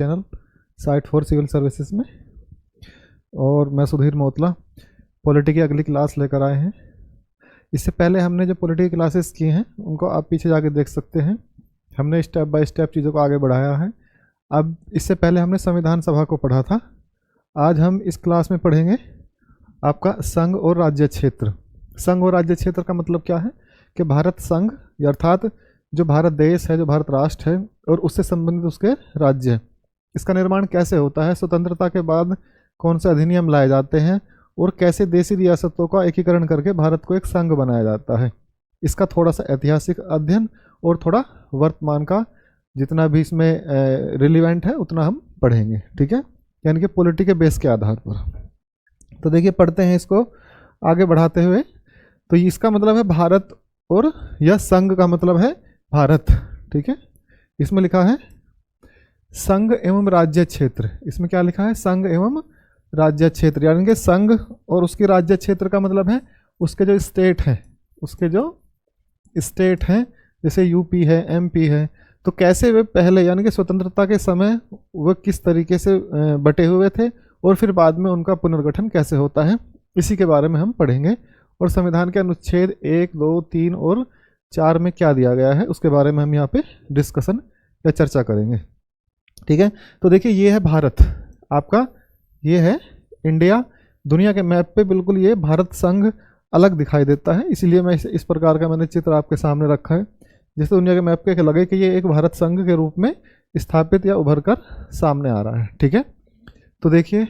Channel site for civil services में। और मैं सुधीर मोतला पॉलिटी की अगली क्लास लेकर आए हैं। इससे पहले हमने जो पॉलिटी की क्लासेस की हैं उनको आप पीछे जाके देख सकते हैं। हमने स्टेप बाय स्टेप चीज़ों को आगे बढ़ाया है। अब इससे पहले हमने संविधान सभा को पढ़ा था। आज हम इस क्लास में पढ़ेंगे आपका संघ और राज्य क्षेत्र। संघ और राज्य क्षेत्र का मतलब क्या है कि भारत संघ अर्थात जो भारत देश है, जो भारत राष्ट्र है और उससे संबंधित उसके राज्य है, इसका निर्माण कैसे होता है, स्वतंत्रता के बाद कौन से अधिनियम लाए जाते हैं और कैसे देशी रियासतों का एकीकरण करके भारत को एक संघ बनाया जाता है। इसका थोड़ा सा ऐतिहासिक अध्ययन और थोड़ा वर्तमान का जितना भी इसमें रिलीवेंट है उतना हम पढ़ेंगे, ठीक है, यानी कि पॉलिटी के बेस के आधार पर। तो देखिए पढ़ते हैं इसको आगे बढ़ाते हुए। तो इसका मतलब है भारत और यह संघ का मतलब है भारत, ठीक है। इसमें लिखा है संघ एवं राज्य क्षेत्र। इसमें क्या लिखा है? संघ एवं राज्य क्षेत्र, यानी कि संघ और उसके राज्य क्षेत्र का मतलब है उसके जो स्टेट हैं, उसके जो स्टेट हैं जैसे यूपी है, एमपी है, तो कैसे वे पहले यानी कि स्वतंत्रता के समय वह किस तरीके से बटे हुए थे और फिर बाद में उनका पुनर्गठन कैसे होता है, इसी के बारे में हम पढ़ेंगे। और संविधान के अनुच्छेद 1, 2, 3 और 4 में क्या दिया गया है उसके बारे में हम यहाँ पे डिस्कशन या चर्चा करेंगे, ठीक है। तो देखिए ये है भारत आपका, ये है इंडिया। दुनिया के मैप पे बिल्कुल ये भारत संघ अलग दिखाई देता है, इसीलिए मैं इस प्रकार का मैंने चित्र आपके सामने रखा है, जिससे दुनिया के मैप पे लगे कि ये एक भारत संघ के रूप में स्थापित या उभर कर सामने आ रहा है, ठीक है। तो देखिए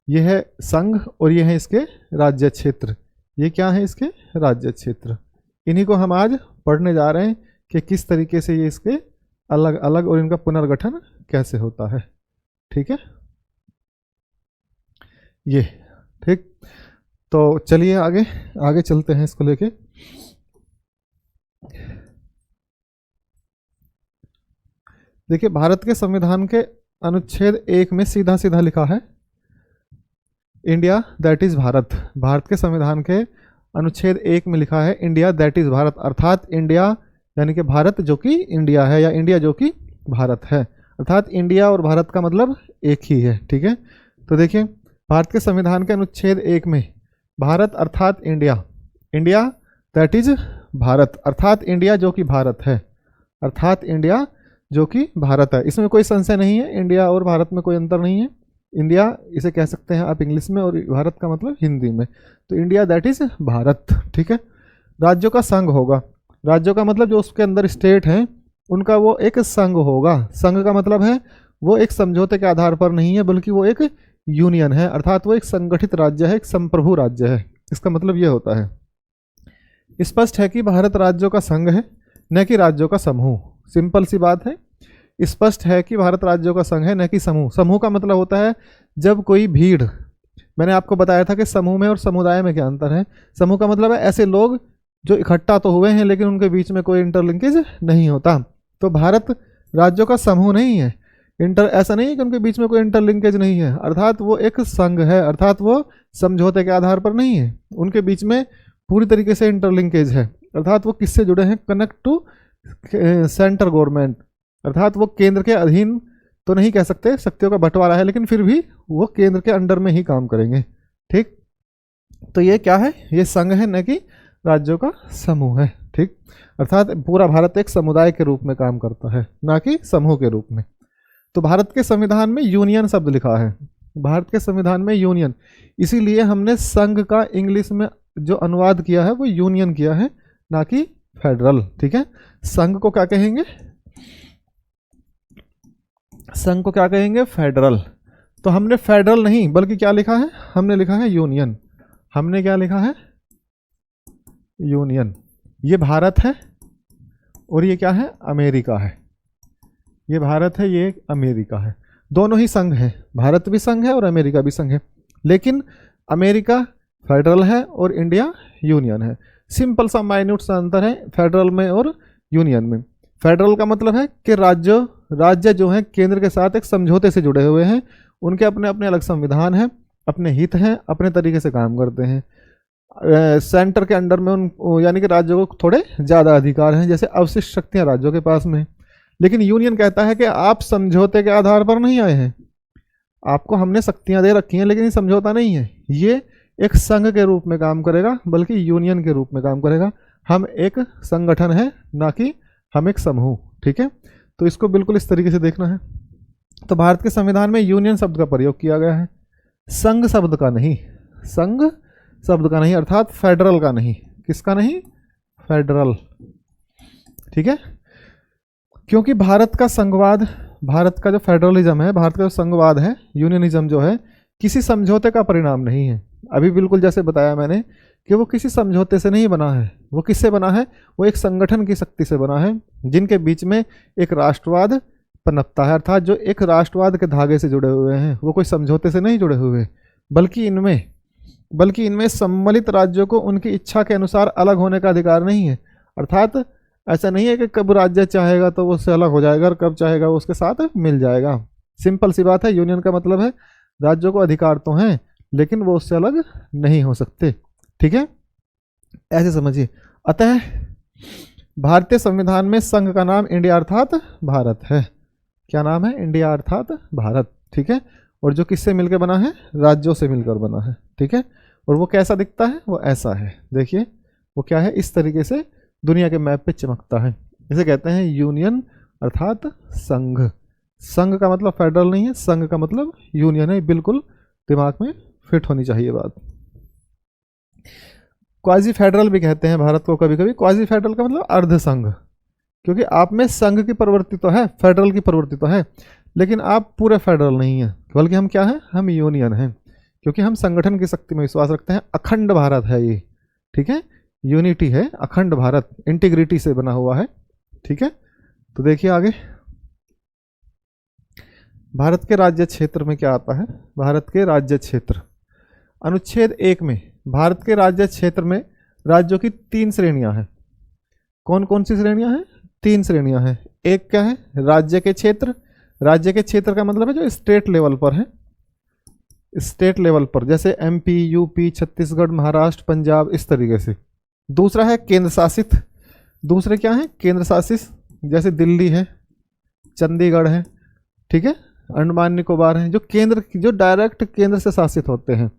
ये है संघ और ये है इसके राज्य क्षेत्र। ये क्या है? इसके राज्य क्षेत्र। इन्हीं को हम आज पढ़ने जा रहे हैं कि किस तरीके से ये इसके अलग अलग और इनका पुनर्गठन कैसे होता है, ठीक है। ये ठीक। तो चलिए आगे आगे चलते हैं इसको लेके। देखिए भारत के संविधान के अनुच्छेद 1 में सीधा सीधा लिखा है India that is Bharat. Bharat के संविधान के अनुच्छेद 1 में लिखा है इंडिया दैट इज भारत, अर्थात इंडिया यानी कि भारत जो कि इंडिया है या इंडिया जो कि भारत है, अर्थात इंडिया और भारत का मतलब एक ही है, ठीक है। तो देखिए भारत के संविधान के अनुच्छेद 1 में भारत अर्थात India, India that is Bharat, अर्थात इंडिया जो कि भारत है, अर्थात इंडिया जो कि भारत है। इसमें कोई संशय नहीं है, इंडिया और भारत में कोई अंतर नहीं है। इंडिया इसे कह सकते हैं आप इंग्लिश में और भारत का मतलब हिंदी में। तो इंडिया दैट इज भारत, ठीक है। राज्यों का संघ होगा, राज्यों का मतलब जो उसके अंदर स्टेट हैं उनका वो एक संघ होगा। संघ का मतलब है वो एक समझौते के आधार पर नहीं है बल्कि वो एक यूनियन है, अर्थात वो एक संगठित राज्य है, एक संप्रभु राज्य है। इसका मतलब ये होता है। स्पष्ट है कि भारत राज्यों का संघ है न कि राज्यों का समूह। सिंपल सी बात है, स्पष्ट है कि भारत राज्यों का संघ है न कि समूह। समूह का मतलब होता है जब कोई भीड़, मैंने आपको बताया था कि समूह में और समुदाय में क्या अंतर है। समूह का मतलब है ऐसे लोग जो इकट्ठा तो हुए हैं लेकिन उनके बीच में कोई इंटरलिंकेज नहीं होता। तो भारत राज्यों का समूह नहीं है, ऐसा नहीं है कि उनके बीच में कोई इंटरलिंकेज नहीं है, अर्थात वो एक संघ है, अर्थात वो समझौते के आधार पर नहीं है, उनके बीच में पूरी तरीके से इंटरलिंकेज है। अर्थात वो किससे जुड़े हैं? कनेक्ट टू सेंटर गवर्नमेंट, अर्थात वो केंद्र के अधीन तो नहीं कह सकते, शक्तियों का बंटवारा है, लेकिन फिर भी वो केंद्र के अंडर में ही काम करेंगे, ठीक। तो ये क्या है? ये संघ है न कि राज्यों का समूह है, ठीक। अर्थात पूरा भारत एक समुदाय के रूप में काम करता है ना कि समूह के रूप में। तो भारत के संविधान में यूनियन शब्द लिखा है, भारत के संविधान में यूनियन, इसीलिए हमने संघ का इंग्लिश में जो अनुवाद किया है वो यूनियन किया है ना कि फेडरल, ठीक है। संघ को क्या कहेंगे? संघ को क्या कहेंगे? फेडरल। तो हमने फेडरल नहीं बल्कि क्या लिखा है? हमने लिखा है यूनियन। हमने क्या लिखा है? यूनियन। ये भारत है और ये क्या है? अमेरिका है। ये भारत है, ये अमेरिका है, दोनों ही संघ है, भारत भी संघ है और अमेरिका भी संघ है, लेकिन अमेरिका फेडरल है और इंडिया यूनियन है। सिंपल सा माइन्यूट सा अंतर है फेडरल में और यूनियन में। फेडरल का मतलब है कि राज्य जो है केंद्र के साथ एक समझौते से जुड़े हुए हैं, उनके अपने अपने अलग संविधान हैं, अपने हित हैं, अपने तरीके से काम करते हैं। सेंटर के अंडर में उन यानी कि राज्यों को थोड़े ज़्यादा अधिकार हैं, जैसे अवशिष्ट शक्तियाँ राज्यों के पास में। लेकिन यूनियन कहता है कि आप समझौते के आधार पर नहीं आए हैं, आपको हमने शक्तियां दे रखी हैं लेकिन ये समझौता नहीं है, ये एक संघ के रूप में काम करेगा, बल्कि यूनियन के रूप में काम करेगा। हम एक संगठन है, ना कि हम एक समूह। ठीक है, तो इसको बिल्कुल इस तरीके से देखना है। तो भारत के संविधान में यूनियन शब्द का प्रयोग किया गया है, संघ शब्द का नहीं, संघ शब्द का नहीं, अर्थात फेडरल का नहीं। किसका नहीं? फेडरल। ठीक है, क्योंकि भारत का संघवाद, भारत का जो फेडरलिज्म है, भारत का जो संघवाद है, यूनियनिज्म जो है, किसी समझौते का परिणाम नहीं है। अभी बिल्कुल जैसे बताया मैंने कि वो किसी समझौते से नहीं बना है, वो किससे बना है? वो एक संगठन की शक्ति से बना है, जिनके बीच में एक राष्ट्रवाद पनपता है, अर्थात जो एक राष्ट्रवाद के धागे से जुड़े हुए हैं, वो कोई समझौते से नहीं जुड़े हुए, बल्कि इनमें सम्मिलित राज्यों को उनकी इच्छा के अनुसार अलग होने का अधिकार नहीं है। अर्थात ऐसा नहीं है कि कब राज्य चाहेगा तो वो उससे अलग हो जाएगा और कब चाहेगा वो उसके साथ मिल जाएगा। सिंपल सी बात है, यूनियन का मतलब है राज्यों को अधिकार तो हैं लेकिन वो उससे अलग नहीं हो सकते। ठीक है, ऐसे समझिए। अतः भारतीय संविधान में संघ का नाम इंडिया अर्थात भारत है। क्या नाम है? इंडिया अर्थात भारत। ठीक है, और जो किससे मिलकर बना है? राज्यों से मिलकर बना है। ठीक है, और वो कैसा दिखता है? वो ऐसा है, देखिए वो क्या है, इस तरीके से दुनिया के मैप पे चमकता है। इसे कहते हैं यूनियन अर्थात संघ। संघ का मतलब फेडरल नहीं है, संघ का मतलब यूनियन है। बिल्कुल दिमाग में फिट होनी चाहिए बात। क्वाजी फेडरल भी कहते हैं भारत को कभी कभी। क्वाजी फेडरल का मतलब अर्ध संघ, क्योंकि आप में संघ की प्रवृत्ति तो है, फेडरल की प्रवृत्ति तो है, लेकिन आप पूरे फेडरल नहीं है, बल्कि हम क्या हैं? हम यूनियन हैं, क्योंकि हम संगठन की शक्ति में विश्वास रखते हैं। अखंड भारत है ये। ठीक है, यूनिटी है, अखंड भारत, इंटीग्रिटी से बना हुआ है। ठीक है, तो देखिए आगे भारत के राज्य क्षेत्र में क्या आता है। भारत के राज्य क्षेत्र, अनुच्छेद 1 में भारत के राज्य क्षेत्र में राज्यों की 3 श्रेणियां हैं। कौन कौन सी श्रेणियां हैं? 3 श्रेणियां हैं। एक क्या है? राज्य के क्षेत्र। राज्य के क्षेत्र का मतलब है जो स्टेट लेवल पर है, स्टेट लेवल पर, जैसे MP, UP, छत्तीसगढ़, महाराष्ट्र, पंजाब, इस तरीके से। दूसरा है केंद्र शासित। दूसरे क्या है? केंद्र शासित, जैसे दिल्ली है, चंडीगढ़ है, ठीक है, अंडमान निकोबार है, जो डायरेक्ट केंद्र से शासित होते हैं।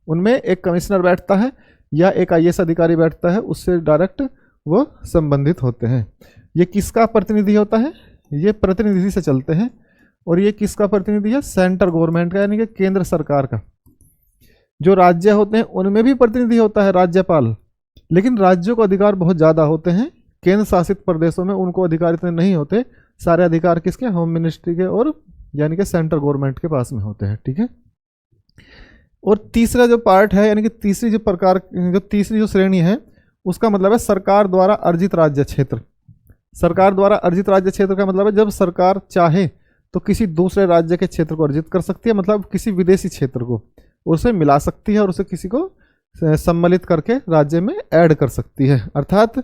उनमें एक कमिश्नर बैठता है या एक IAS अधिकारी बैठता है, उससे डायरेक्ट वो संबंधित होते हैं। ये किसका प्रतिनिधि होता है? ये प्रतिनिधि से चलते हैं। और ये किसका प्रतिनिधि है? सेंट्रल गवर्नमेंट का, यानी कि केंद्र सरकार का। जो राज्य होते हैं उनमें भी प्रतिनिधि होता है राज्यपाल, लेकिन राज्यों को अधिकार बहुत ज़्यादा होते हैं। केंद्र शासित प्रदेशों में उनको अधिकार इतने नहीं होते। सारे अधिकार किसके? होम मिनिस्ट्री के, और यानी कि सेंट्रल गवर्नमेंट के पास में होते हैं। ठीक है, और तीसरा जो पार्ट है, यानी कि तीसरी जो श्रेणी है, उसका मतलब है सरकार द्वारा अर्जित राज्य क्षेत्र। सरकार द्वारा अर्जित राज्य क्षेत्र का मतलब है जब सरकार चाहे तो किसी दूसरे राज्य के क्षेत्र को अर्जित कर सकती है, मतलब किसी विदेशी क्षेत्र को उसे मिला सकती है और उसे किसी को सम्मिलित करके राज्य में ऐड कर सकती है। अर्थात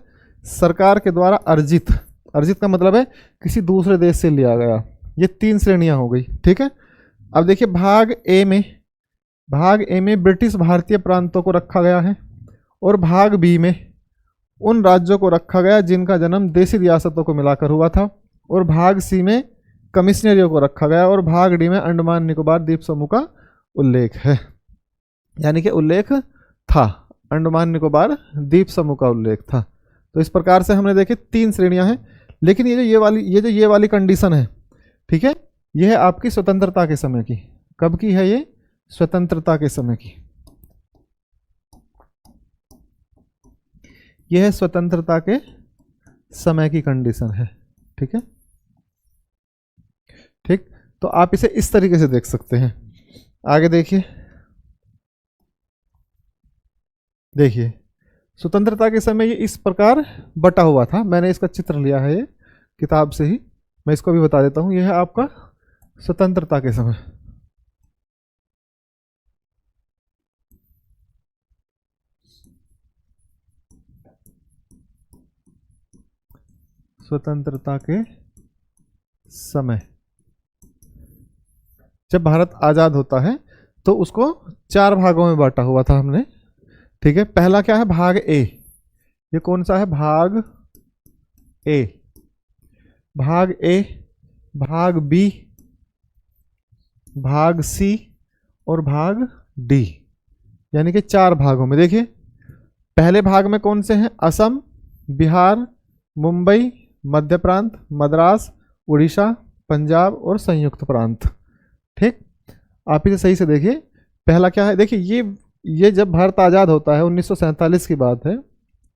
सरकार के द्वारा अर्जित, अर्जित का मतलब है किसी दूसरे देश से लिया गया। ये 3 श्रेणियां हो गई। ठीक है, अब देखिए भाग ए में ब्रिटिश भारतीय प्रांतों को रखा गया है, और भाग बी में उन राज्यों को रखा गया जिनका जन्म देशी रियासतों को मिलाकर हुआ था, और भाग सी में कमिश्नरियों को रखा गया, और भाग डी में अंडमान निकोबार द्वीप समूह का उल्लेख है, यानी कि उल्लेख था, अंडमान निकोबार द्वीप समूह का उल्लेख था। तो इस प्रकार से हमने देखे 3 श्रेणियां हैं। लेकिन ये वाली कंडीशन है, ठीक है, ये है आपकी स्वतंत्रता के समय की। कब की है ये? स्वतंत्रता के समय की। यह है स्वतंत्रता के समय की कंडीशन है। ठीक है, ठीक, तो आप इसे इस तरीके से देख सकते हैं। आगे देखिए, स्वतंत्रता के समय ये इस प्रकार बटा हुआ था। मैंने इसका चित्र लिया है ये किताब से ही, मैं इसको भी बता देता हूं। यह है आपका स्वतंत्रता के समय। स्वतंत्रता के समय जब भारत आजाद होता है तो उसको 4 भागों में बांटा हुआ था हमने। ठीक है, पहला क्या है? भाग ए। ये कौन सा है? भाग ए। भाग ए, भाग बी, भाग सी और भाग डी, यानी कि 4 भागों में। देखिए पहले भाग में कौन से हैं? असम, बिहार, मुंबई, मध्य प्रांत, मद्रास, उड़ीसा, पंजाब और संयुक्त प्रांत। ठीक, आप इसे सही से देखिए। पहला क्या है? देखिए ये जब भारत आज़ाद होता है 1947 की बात है,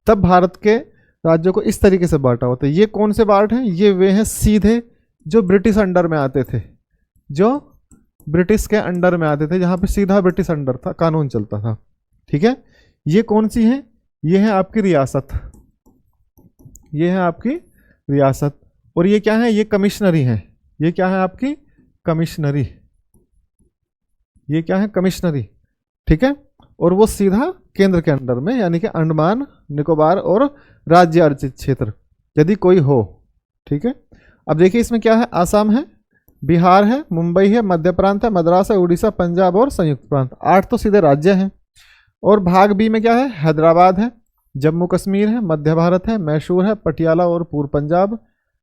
तब भारत के राज्यों को इस तरीके से बांटा होता है। ये कौन से पार्ट हैं? ये वे हैं सीधे जो ब्रिटिश अंडर में आते थे, जो ब्रिटिश के अंडर में आते थे, जहाँ पे सीधा ब्रिटिश अंडर था, कानून चलता था। ठीक है, ये कौन सी है? ये है आपकी रियासत, ये है आपकी रियासत। और ये क्या है? ये कमिश्नरी है। ये क्या है आपकी? कमिश्नरी। ये क्या है? कमिश्नरी। ठीक है, और वो सीधा केंद्र के अंडर में, यानी कि अंडमान निकोबार और राज्य अर्जित क्षेत्र यदि कोई हो। ठीक है, अब देखिए इसमें क्या है? आसाम है, बिहार है, मुंबई है, मध्य प्रांत है, मद्रास है, उड़ीसा, पंजाब और संयुक्त प्रांत। 8 तो सीधे राज्य हैं। और भाग बी में क्या है? हैदराबाद है, जम्मू कश्मीर है, मध्य भारत है, मैसूर है, पटियाला और पूर्व पंजाब,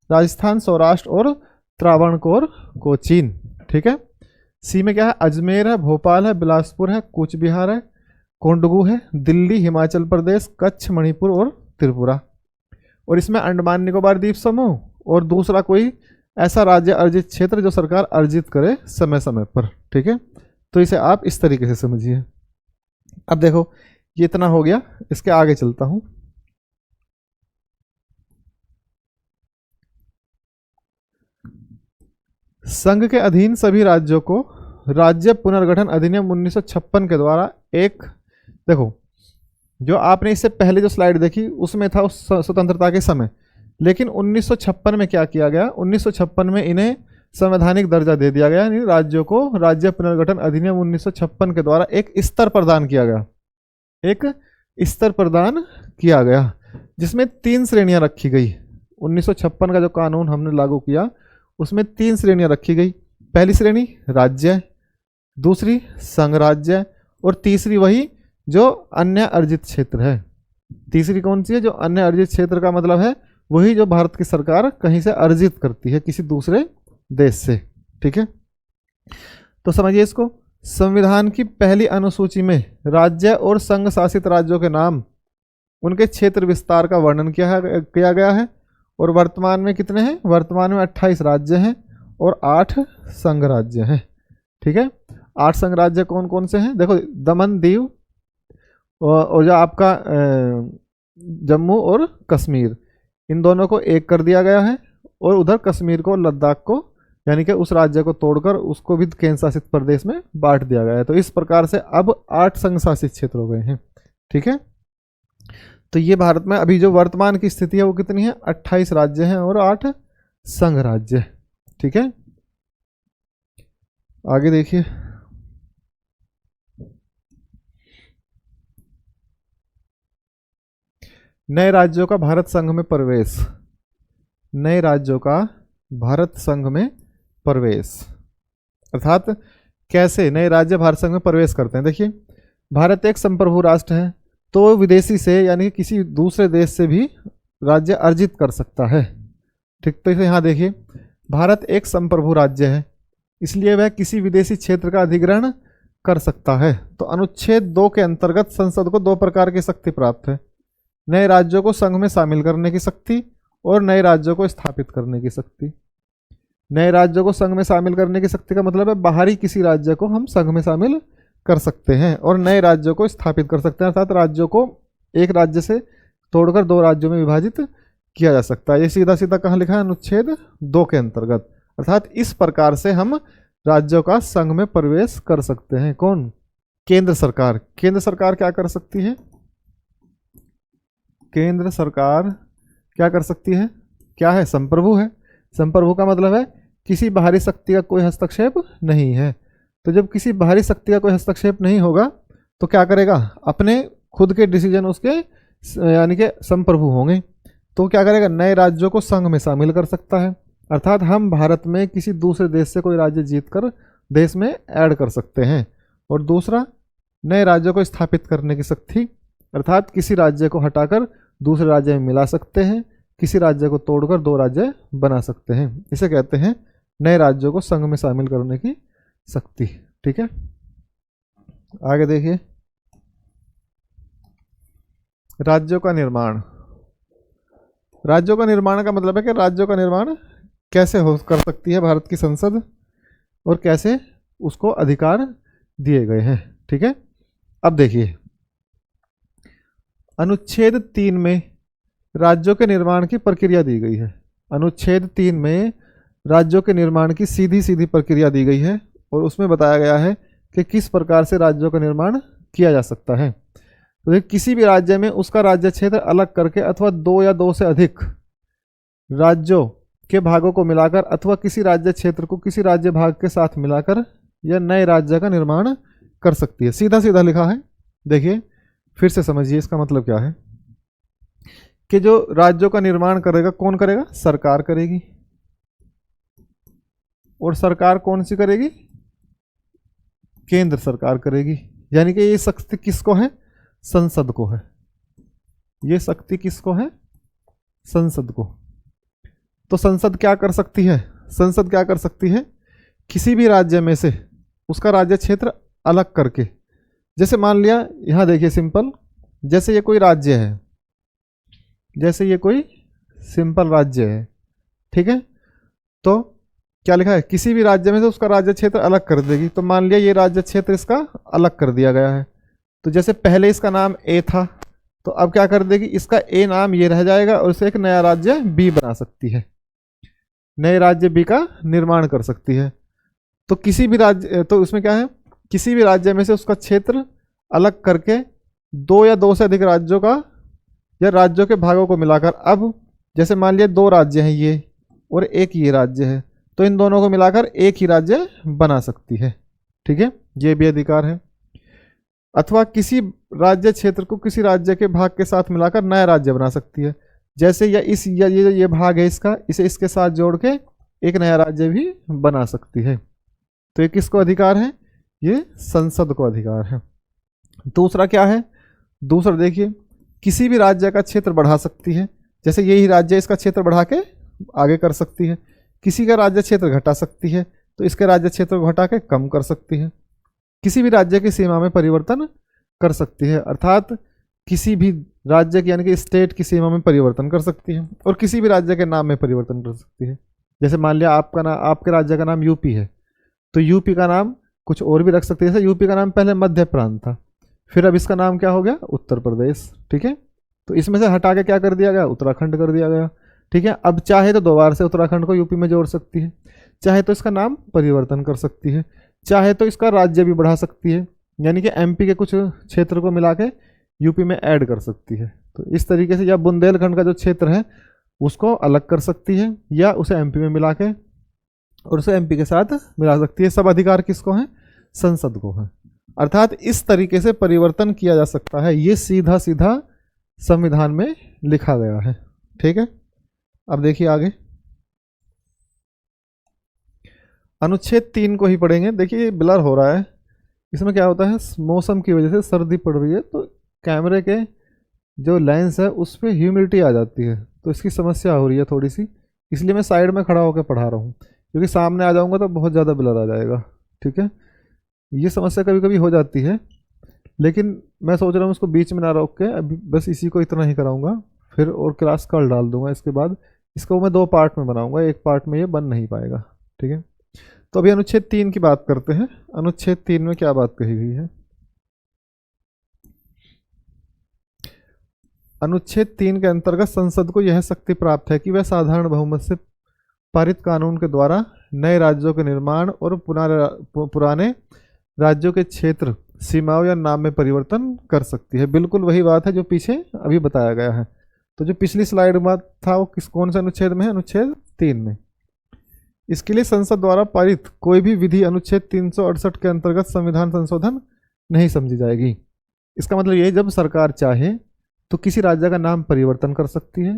राजस्थान, सौराष्ट्र और त्रावणकोर, कोचीन। ठीक है, सी में क्या है? अजमेर है, भोपाल है, बिलासपुर है, कूच बिहार है, कोंडगू है, दिल्ली, हिमाचल प्रदेश, कच्छ, मणिपुर और त्रिपुरा। और इसमें अंडमान निकोबार द्वीप समूह और दूसरा कोई ऐसा राज्य अर्जित क्षेत्र जो सरकार अर्जित करे समय समय पर। ठीक है, तो इसे आप इस तरीके से समझिए। अब देखो ये इतना हो गया, इसके आगे चलता हूं। संघ के अधीन सभी राज्यों को राज्य पुनर्गठन अधिनियम 1956 के द्वारा एक, देखो जो आपने इससे पहले जो स्लाइड देखी उसमें था उस स्वतंत्रता के समय, लेकिन 1956 में क्या किया गया? 1956 में इन्हें संवैधानिक दर्जा दे दिया गया, यानी राज्यों को राज्य पुनर्गठन अधिनियम 1956 के द्वारा एक स्तर प्रदान किया गया, एक स्तर प्रदान किया गया, जिसमें 3 श्रेणियां रखी गई। 1956 का जो कानून हमने लागू किया उसमें 3 श्रेणियां रखी गई। पहली श्रेणी राज्य, दूसरी संघ राज्य और तीसरी वही जो अन्य अर्जित क्षेत्र है। तीसरी कौन सी है? जो अन्य अर्जित क्षेत्र का मतलब है वही जो भारत की सरकार कहीं से अर्जित करती है किसी दूसरे देश से। ठीक है, तो समझिए इसको। संविधान की पहली अनुसूची में राज्य और संघ शासित राज्यों के नाम, उनके क्षेत्र विस्तार का वर्णन किया गया है। और वर्तमान में कितने हैं? वर्तमान में 28 राज्य हैं और 8 संघ राज्य हैं। ठीक है, 8 संघ राज्य कौन कौन से हैं? देखो दमन, दीव और जो आपका जम्मू और कश्मीर, इन दोनों को एक कर दिया गया है। और उधर कश्मीर को, लद्दाख को, यानी कि उस राज्य को तोड़कर उसको भी केंद्र शासित प्रदेश में बांट दिया गया है। तो इस प्रकार से अब 8 संघ शासित क्षेत्र हो गए हैं। ठीक है, तो ये भारत में अभी जो वर्तमान की स्थिति है वो कितनी है? 28 राज्य हैं और 8 संघ राज्य। ठीक है, आगे देखिए। नए राज्यों का भारत संघ में प्रवेश, नए राज्यों का भारत संघ में प्रवेश, अर्थात कैसे नए राज्य भारत संघ में प्रवेश करते हैं। देखिए भारत एक संप्रभु राष्ट्र है, तो विदेशी से यानी किसी दूसरे देश से भी राज्य अर्जित कर सकता है। ठीक, तो यहाँ देखिए भारत एक संप्रभु राज्य है, इसलिए वह किसी विदेशी क्षेत्र का अधिग्रहण कर सकता है। तो अनुच्छेद 2 के अंतर्गत संसद को 2 प्रकार की शक्ति प्राप्त है, नए राज्यों को संघ में शामिल करने की शक्ति और नए राज्यों को स्थापित करने की शक्ति। नए राज्यों को संघ में शामिल करने की शक्ति का मतलब है बाहरी किसी राज्य को हम संघ में शामिल कर सकते हैं और नए राज्यों को स्थापित कर सकते हैं, अर्थात राज्यों को एक राज्य से तोड़कर 2 राज्यों में विभाजित किया जा सकता है। ये सीधा सीधा कहाँ लिखा है? अनुच्छेद 2 के अंतर्गत। अर्थात इस प्रकार से हम राज्यों का संघ में प्रवेश कर सकते हैं। कौन? केंद्र सरकार। केंद्र सरकार क्या कर सकती है? केंद्र सरकार क्या कर सकती है? क्या है? संप्रभु है। संप्रभु का मतलब है किसी बाहरी शक्ति का कोई हस्तक्षेप नहीं है। तो जब किसी बाहरी शक्ति का कोई हस्तक्षेप नहीं होगा तो क्या करेगा? अपने खुद के डिसीजन उसके यानी कि संप्रभु होंगे, तो क्या करेगा? नए राज्यों को संघ में शामिल कर सकता है। अर्थात हम भारत में किसी दूसरे देश से कोई राज्य जीतकर देश में ऐड कर सकते हैं। और दूसरा, नए राज्यों को स्थापित करने की शक्ति, अर्थात किसी राज्य को हटाकर दूसरे राज्य में मिला सकते हैं, किसी राज्य को तोड़कर दो राज्य बना सकते हैं। इसे कहते हैं नए राज्यों को संघ में शामिल करने की शक्ति। ठीक है, आगे देखिए, राज्यों का निर्माण। राज्यों का निर्माण का मतलब है कि राज्यों का निर्माण कैसे हो कर सकती है भारत की संसद, और कैसे उसको अधिकार दिए गए हैं। ठीक है, अब देखिए, अनुच्छेद 3 में राज्यों के निर्माण की प्रक्रिया दी गई है। अनुच्छेद 3 में राज्यों के निर्माण की सीधी सीधी प्रक्रिया दी गई है, और उसमें बताया गया है कि किस प्रकार से राज्यों का निर्माण किया जा सकता है। तो किसी भी राज्य में उसका राज्य क्षेत्र अलग करके अथवा दो या दो से अधिक राज्यों के भागों को मिलाकर अथवा किसी राज्य क्षेत्र को किसी राज्य भाग के साथ मिलाकर यह नए राज्य का निर्माण कर सकती है। सीधा सीधा लिखा है, देखिए फिर से समझिए इसका मतलब क्या है कि जो राज्यों का निर्माण करेगा कौन करेगा? सरकार करेगी। और सरकार कौन सी करेगी? केंद्र सरकार करेगी। यानी कि ये शक्ति किसको है? संसद को है। ये शक्ति किसको है? संसद को। तो संसद क्या कर सकती है? संसद क्या कर सकती है? किसी भी राज्य में से उसका राज्य क्षेत्र अलग करके, जैसे मान लिया यहां देखिए सिंपल, जैसे ये कोई राज्य है, जैसे ये कोई सिंपल राज्य है, ठीक है, तो क्या लिखा है? किसी भी राज्य में से उसका राज्य क्षेत्र अलग कर देगी। तो मान लिया ये राज्य क्षेत्र इसका अलग कर दिया गया है, तो जैसे पहले इसका नाम ए था, तो अब क्या कर देगी? इसका ए नाम ये रह जाएगा और उसे एक नया राज्य बी बना सकती है, नए राज्य बी का निर्माण कर सकती है। तो किसी भी राज्य, तो उसमें क्या है? किसी भी राज्य में से उसका क्षेत्र अलग करके दो या दो से अधिक राज्यों का या राज्यों के भागों को मिलाकर, अब जैसे मान लिया दो राज्य हैं ये और एक ये राज्य है, तो इन दोनों को मिलाकर एक ही राज्य बना सकती है। ठीक है, ये भी अधिकार है। अथवा किसी राज्य क्षेत्र को किसी राज्य के भाग के साथ मिलाकर नया राज्य बना सकती है। जैसे या इस या ये भाग है इसका, इसे इसके साथ जोड़ के एक नया राज्य भी बना सकती है। तो ये किसको अधिकार है? ये संसद को अधिकार है। दूसरा क्या है? दूसरा देखिए, किसी भी राज्य का क्षेत्र बढ़ा सकती है। जैसे यही राज्य इसका क्षेत्र बढ़ा के आगे कर सकती है। किसी का राज्य क्षेत्र घटा सकती है, तो इसके राज्य क्षेत्र को घटा के कम कर सकती है। किसी भी राज्य की सीमा में परिवर्तन कर सकती है, अर्थात किसी भी राज्य की यानी कि स्टेट की सीमा में परिवर्तन कर सकती है, और किसी भी राज्य के नाम में परिवर्तन कर सकती है। जैसे मान लिया आपके राज्य का नाम यूपी है, तो यूपी का नाम कुछ और भी रख सकते हैं। जैसे यूपी का नाम पहले मध्य प्रांत था, फिर अब इसका नाम क्या हो गया? उत्तर प्रदेश। ठीक है, तो इसमें से हटा के क्या कर दिया गया? उत्तराखंड कर दिया गया। ठीक है, अब चाहे तो दोबारा से उत्तराखंड को यूपी में जोड़ सकती है, चाहे तो इसका नाम परिवर्तन कर सकती है, चाहे तो इसका राज्य भी बढ़ा सकती है, यानी कि एमपी के कुछ क्षेत्र को मिला के यूपी में ऐड कर सकती है। तो इस तरीके से, या बुंदेलखंड का जो क्षेत्र है उसको अलग कर सकती है, या उसे एमपी में मिला के और उसे एमपी के साथ मिला सकती है। सब अधिकार किसको है? संसद को है। अर्थात इस तरीके से परिवर्तन किया जा सकता है। ये सीधा सीधा संविधान में लिखा गया है। ठीक है, अब देखिए आगे अनुच्छेद 3 को ही पढ़ेंगे। देखिए ये ब्लर हो रहा है, इसमें क्या होता है? मौसम की वजह से सर्दी पड़ रही है, तो कैमरे के जो लेंस है उस पर ह्यूमिडिटी आ जाती है, तो इसकी समस्या हो रही है थोड़ी सी, इसलिए मैं साइड में खड़ा होकर पढ़ा रहा हूँ, क्योंकि सामने आ जाऊँगा तो बहुत ज़्यादा ब्लर आ जाएगा। ठीक है, ये समस्या कभी कभी हो जाती है, लेकिन मैं सोच रहा हूँ उसको बीच में ना रोक के अभी बस इसी को इतना ही कराऊंगा, फिर और क्लास कल डाल दूंगा। इसके बाद इसको मैं 2 पार्ट में बनाऊंगा, एक पार्ट में ये बन नहीं पाएगा। ठीक है, तो अभी अनुच्छेद 3 की बात करते हैं। अनुच्छेद 3 में क्या बात कही गई है? अनुच्छेद 3 के अंतर्गत संसद को यह शक्ति प्राप्त है कि वह साधारण बहुमत से पारित कानून के द्वारा नए राज्यों के निर्माण और पुराने राज्यों के क्षेत्र, सीमाओं या नाम में परिवर्तन कर सकती है। बिल्कुल वही बात है जो पीछे अभी बताया गया है। तो जो पिछली स्लाइड में था वो कौन से अनुच्छेद में है? अनुच्छेद 3 में। इसके लिए संसद द्वारा पारित कोई भी विधि अनुच्छेद 368 के अंतर्गत संविधान संशोधन नहीं समझी जाएगी। इसका मतलब ये, जब सरकार चाहे तो किसी राज्य का नाम परिवर्तन कर सकती है,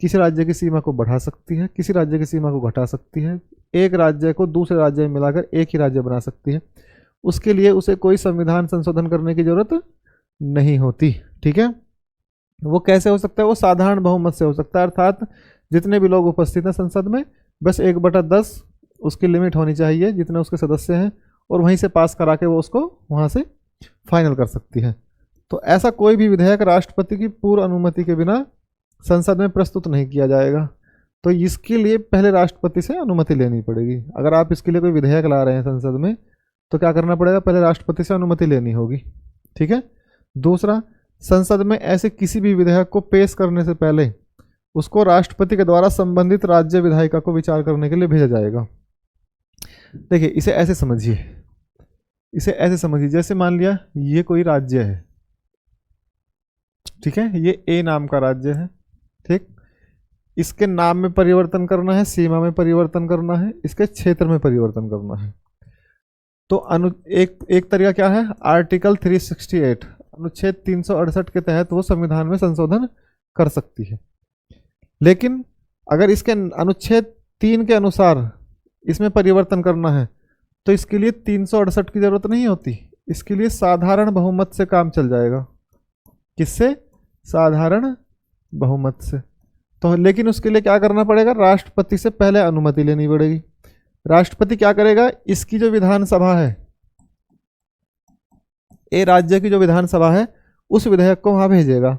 किसी राज्य की सीमा को बढ़ा सकती है, किसी राज्य की सीमा को घटा सकती है, एक राज्य को दूसरे राज्य में मिलाकर एक ही राज्य बना सकती है। उसके लिए उसे कोई संविधान संशोधन करने की जरूरत नहीं होती। ठीक है, वो कैसे हो सकता है? वो साधारण बहुमत से हो सकता है, अर्थात जितने भी लोग उपस्थित हैं संसद में, बस 1/10 उसकी लिमिट होनी चाहिए जितने उसके सदस्य हैं, और वहीं से पास करा के वो उसको वहाँ से फाइनल कर सकती है। तो ऐसा कोई भी विधेयक राष्ट्रपति की पूर्व अनुमति के बिना संसद में प्रस्तुत नहीं किया जाएगा। तो इसके लिए पहले राष्ट्रपति से अनुमति लेनी पड़ेगी। अगर आप इसके लिए कोई विधेयक ला रहे हैं संसद में तो क्या करना पड़ेगा? पहले राष्ट्रपति से अनुमति लेनी होगी। ठीक है। दूसरा, संसद में ऐसे किसी भी विधेयक को पेश करने से पहले उसको राष्ट्रपति के द्वारा संबंधित राज्य विधायिका को विचार करने के लिए भेजा जाएगा। देखिए, इसे ऐसे समझिए, इसे ऐसे समझिए, जैसे मान लिया ये कोई राज्य है, ठीक है, ये ए नाम का राज्य है, ठीक। इसके नाम में परिवर्तन करना है, सीमा में परिवर्तन करना है, इसके क्षेत्र में परिवर्तन करना है। तो एक तरीका क्या है? आर्टिकल 368 अनुच्छेद 368 के तहत वो संविधान में संशोधन कर सकती है। लेकिन अगर इसके अनुच्छेद 3 के अनुसार इसमें परिवर्तन करना है तो इसके लिए 368 की जरूरत नहीं होती, इसके लिए साधारण बहुमत से काम चल जाएगा। किससे? साधारण बहुमत से। तो लेकिन उसके लिए क्या करना पड़ेगा? राष्ट्रपति से पहले अनुमति लेनी पड़ेगी। राष्ट्रपति क्या करेगा? इसकी जो विधानसभा है, ए राज्य की जो विधानसभा है, उस विधेयक को वहां भेजेगा।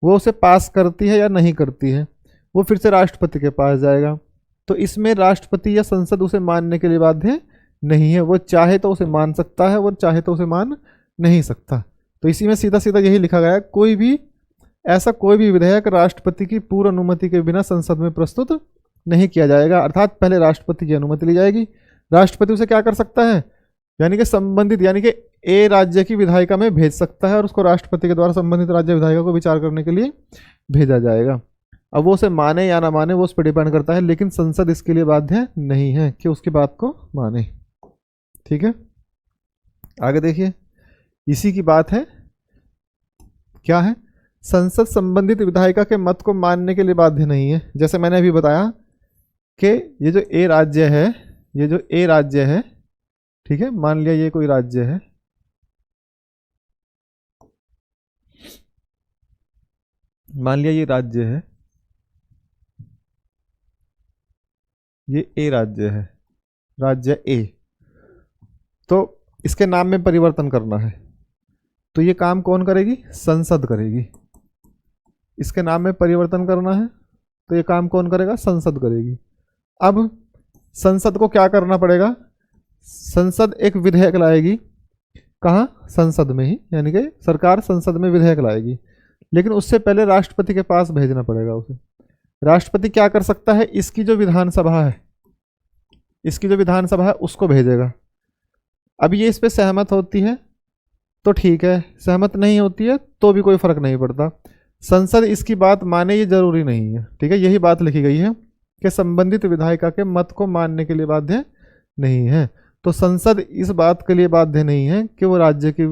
वो उसे पास करती है या नहीं करती है, वो फिर से राष्ट्रपति के पास जाएगा। तो इसमें राष्ट्रपति या संसद उसे मानने के लिए बाध्य नहीं है। वो चाहे तो उसे मान सकता है, वो चाहे तो उसे मान नहीं सकता। तो इसी में सीधा सीधा यही लिखा गया है, कोई भी विधेयक राष्ट्रपति की पूर्व अनुमति के बिना संसद में प्रस्तुत नहीं किया जाएगा। अर्थात पहले राष्ट्रपति की अनुमति ली जाएगी। राष्ट्रपति उसे क्या कर सकता है? यानी कि संबंधित, यानी कि ए राज्य की विधायिका में भेज सकता है और उसको राष्ट्रपति के द्वारा संबंधित राज्य विधायिका को विचार करने के लिए भेजा जाएगा। अब वो उसे माने या ना माने वो उस पर डिपेंड करता है, लेकिन संसद इसके लिए बाध्य नहीं है कि उसकी बात को माने। ठीक है, आगे देखिए, इसी की बात है, क्या है? संसद संबंधित विधायिका के मत को मानने के लिए बाध्य नहीं है। जैसे मैंने अभी बताया कि ये जो ए राज्य है, ये जो ए राज्य है, ठीक है, मान लिया ये कोई राज्य है, मान लिया ये राज्य है, ये ए राज्य है, राज्य ए। तो इसके नाम में परिवर्तन करना है तो ये काम कौन करेगी? संसद करेगी। इसके नाम में परिवर्तन करना है तो ये काम कौन करेगा? संसद करेगी। अब संसद को क्या करना पड़ेगा? संसद एक विधेयक लाएगी। कहाँ? संसद में ही, यानी कि सरकार संसद में विधेयक लाएगी, लेकिन उससे पहले राष्ट्रपति के पास भेजना पड़ेगा उसे। राष्ट्रपति क्या कर सकता है? इसकी जो विधानसभा है, इसकी जो विधानसभा है उसको भेजेगा। अब ये इस पे सहमत होती है तो ठीक है, सहमत नहीं होती है तो भी कोई फर्क नहीं पड़ता। संसद इसकी बात माने ये जरूरी नहीं है। ठीक है, यही बात लिखी गई है कि संबंधित विधायिका के मत को मानने के लिए बाध्य नहीं है। तो संसद इस बात के लिए बाध्य नहीं है कि वो राज्य की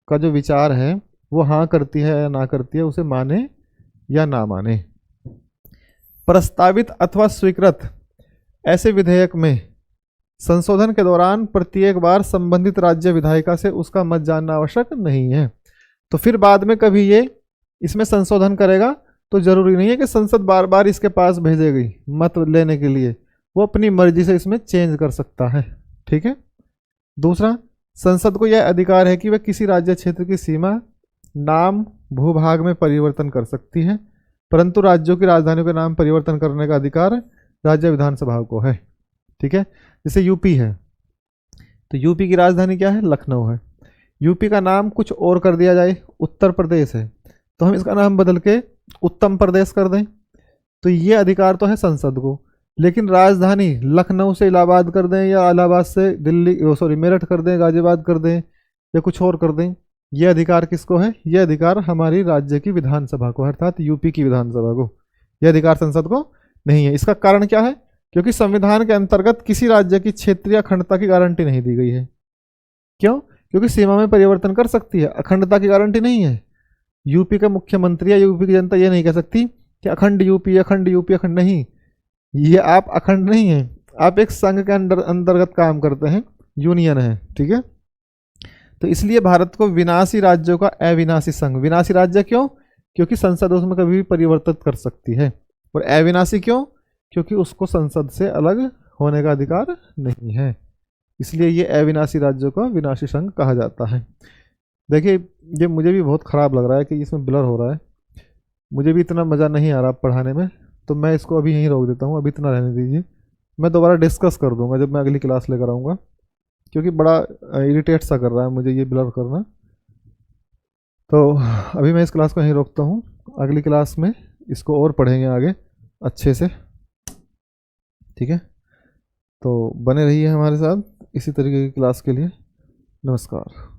का जो विचार है वो हाँ करती है या ना करती है, उसे माने या ना माने। प्रस्तावित अथवा स्वीकृत ऐसे विधेयक में संशोधन के दौरान प्रत्येक बार संबंधित राज्य विधायिका से उसका मत जानना आवश्यक नहीं है। तो फिर बाद में कभी ये इसमें संशोधन करेगा तो जरूरी नहीं है कि संसद बार बार इसके पास भेजेगी मत लेने के लिए, वो अपनी मर्जी से इसमें चेंज कर सकता है। ठीक है। दूसरा, संसद को यह अधिकार है कि वह किसी राज्य क्षेत्र की सीमा, नाम, भूभाग में परिवर्तन कर सकती है, परंतु राज्यों की राजधानियों के नाम परिवर्तन करने का अधिकार राज्य विधानसभा को है। ठीक है, जैसे यूपी है तो यूपी की राजधानी क्या है? लखनऊ है। यूपी का नाम कुछ और कर दिया जाए, उत्तर प्रदेश है, तो हम इसका नाम बदल के उत्तम प्रदेश कर दें, तो ये अधिकार तो है संसद को। लेकिन राजधानी लखनऊ से इलाहाबाद कर दें या इलाहाबाद से मेरठ कर दें, गाजियाबाद कर दें या कुछ और कर दें, ये अधिकार किसको है? ये अधिकार हमारी राज्य की विधानसभा को, अर्थात यूपी की विधानसभा को। यह अधिकार संसद को नहीं है। इसका कारण क्या है? क्योंकि संविधान के अंतर्गत किसी राज्य की क्षेत्रीय अखंडता की गारंटी नहीं दी गई है। क्यों? क्योंकि सीमा में परिवर्तन कर सकती है, अखंडता की गारंटी नहीं है। यूपी का मुख्यमंत्री या यूपी की जनता ये नहीं कह सकती कि अखंड यूपी, अखंड यूपी, अखंड नहीं। ये आप अखंड नहीं है, आप एक संघ के अंतर्गत काम करते हैं, यूनियन है। ठीक है, तो इसलिए भारत को विनाशी राज्यों का अविनाशी संघ, विनाशी राज्य क्यों? क्योंकि संसद उसमें कभी भी परिवर्तित कर सकती है। और अविनाशी क्यों? क्योंकि उसको संसद से अलग होने का अधिकार नहीं है, इसलिए ये अविनाशी राज्यों का विनाशी संघ कहा जाता है। देखिए ये मुझे भी बहुत ख़राब लग रहा है कि इसमें ब्लर हो रहा है, मुझे भी इतना मज़ा नहीं आ रहा पढ़ाने में, तो मैं इसको अभी यहीं रोक देता हूँ, अभी इतना रहने दीजिए। मैं दोबारा डिस्कस कर दूंगा जब मैं अगली क्लास लेकर आऊँगा, क्योंकि बड़ा इरिटेट सा कर रहा है मुझे ये ब्लर करना। तो अभी मैं इस क्लास को यहीं रोकता हूँ, अगली क्लास में इसको और पढ़ेंगे आगे अच्छे से, ठीक है। तो बने रहिए हमारे साथ इसी तरीके की क्लास के लिए। नमस्कार।